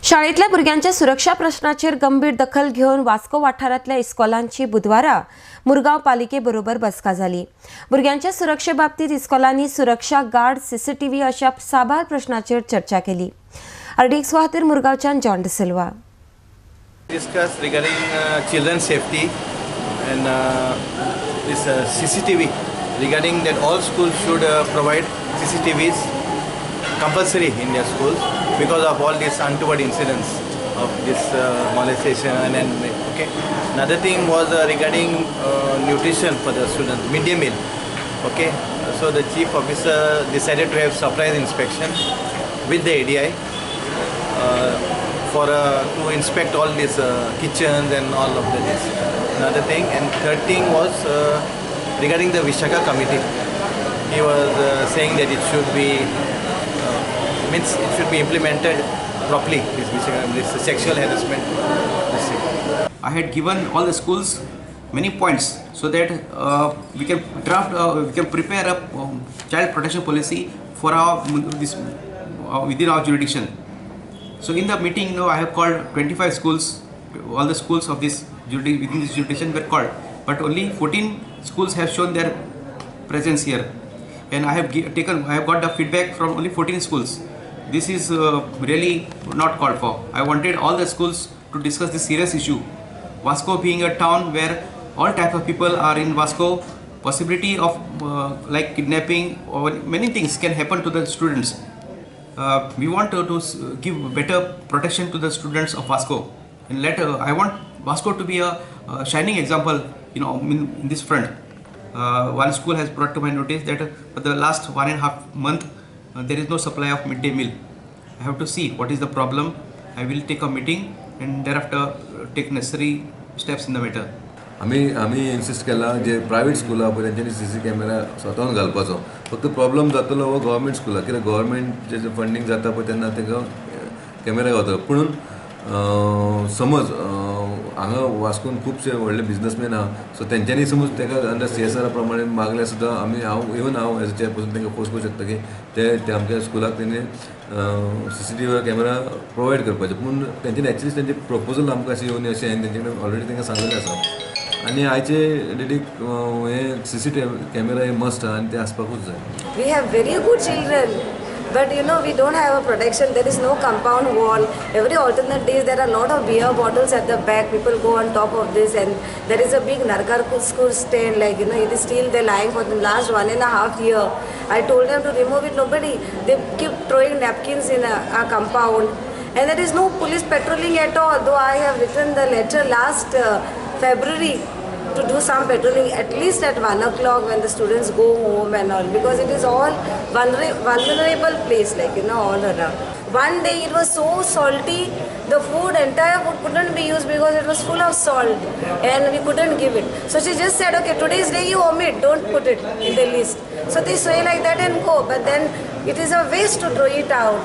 शाळेतल्या भुरग्यांच्या सुरक्षा प्रश्नाचेर गंभीर दखल घेवन वास्को वाठारांतल्या इस्कॉलांची बुधवारा मुरगांव पालिके बरोबर बसका जाली। भुरग्यांच्या सुरक्षे बाबतीत इस्कॉलांनी सुरक्षा गार्ड, सीसीटीव्ही अशा साबार प्रश्नाचेर चर्चा केली। अर्डिक्स खातीर मुरगांवच्यान John D'Silva. Discuss regarding children's safety and this CCTV regarding that all schools should provide CCTVs compulsory in their schools because of all these untoward incidents of this molestation and okay. Another thing was regarding nutrition for the students, midday meal. Okay, so the chief officer decided to have surprise inspection with the ADI to inspect all these kitchens and all of this. Another thing, and third thing was regarding the Vishaka committee. He was saying that it should be it should be implemented properly. This sexual harassment. I had given all the schools many points so that we can draft, we can prepare a child protection policy for within our jurisdiction. So in the meeting, I have called 25 schools. All the schools of this within this jurisdiction were called, but only 14 schools have shown their presence here, and I have got the feedback from only 14 schools. This is really not called for. I wanted all the schools to discuss this serious issue. Vasco being a town where all types of people are in Vasco, possibility of like kidnapping or many things can happen to the students. We want to give better protection to the students of Vasco, and I want Vasco to be a shining example, in this front. One school has brought to my notice that for the last 1.5 months there is no supply of midday meal. I have to see what is the problem. I will take a meeting and thereafter take necessary steps in the matter. आम्ही insist केला जे private school पळय तेंच्यांनी CC camera स्वतःहून घालपाचो। फक्त problem जातलो हो government स्कूलाक, कित्याक गव्हर्मेंट जे फंडींग जाता पळय तेन्ना तेका कॅमेरा गावता। पूण समज हांगा वास्कोन खुबशे व्हडले बिजनसमॅन आहा, सो तेंच्यांनी समज तेका अंडर CSR प्रमाणे मागल्या सुद्दां हांव एज अ चेअरपर्सन तेंका फोर्स करूं शकता की ते आमच्या स्कूलाक तेणी CCTV कॅमेरा प्रोवायड करपाचे। पूण तेंच्यांनी एक्चुअली तेंचे प्रपोजल आमकां अशें येवन अशें हांवें तेंचे कडेन ऑलरेडी तेंकां सांगलेलें आसा। आणि आयचे डेटीक हे CCTV कॅमेरा हे मस्ट आहा आनी ते आसपाकूच जाय। We have very good children, but we don't have a protection. There is no compound wall. Every alternate days there are a lot of beer bottles at the back. People go on top of this, and there is a big Narkarkur stand, like it is still they're lying for the last 1.5 years. I told them to remove it. Nobody. They keep throwing napkins in a compound, and there is no police patrolling at all. Though I have written the letter last February to do some patrolling at least at 1 o'clock when the students go home and all, because it is all vulnerable place, like all around. One day it was so salty, the entire food couldn't be used because it was full of salt and we couldn't give it. So she just said, okay, today's day you omit, don't put it in the list. So they say like that and go, but then it is a waste to throw it out.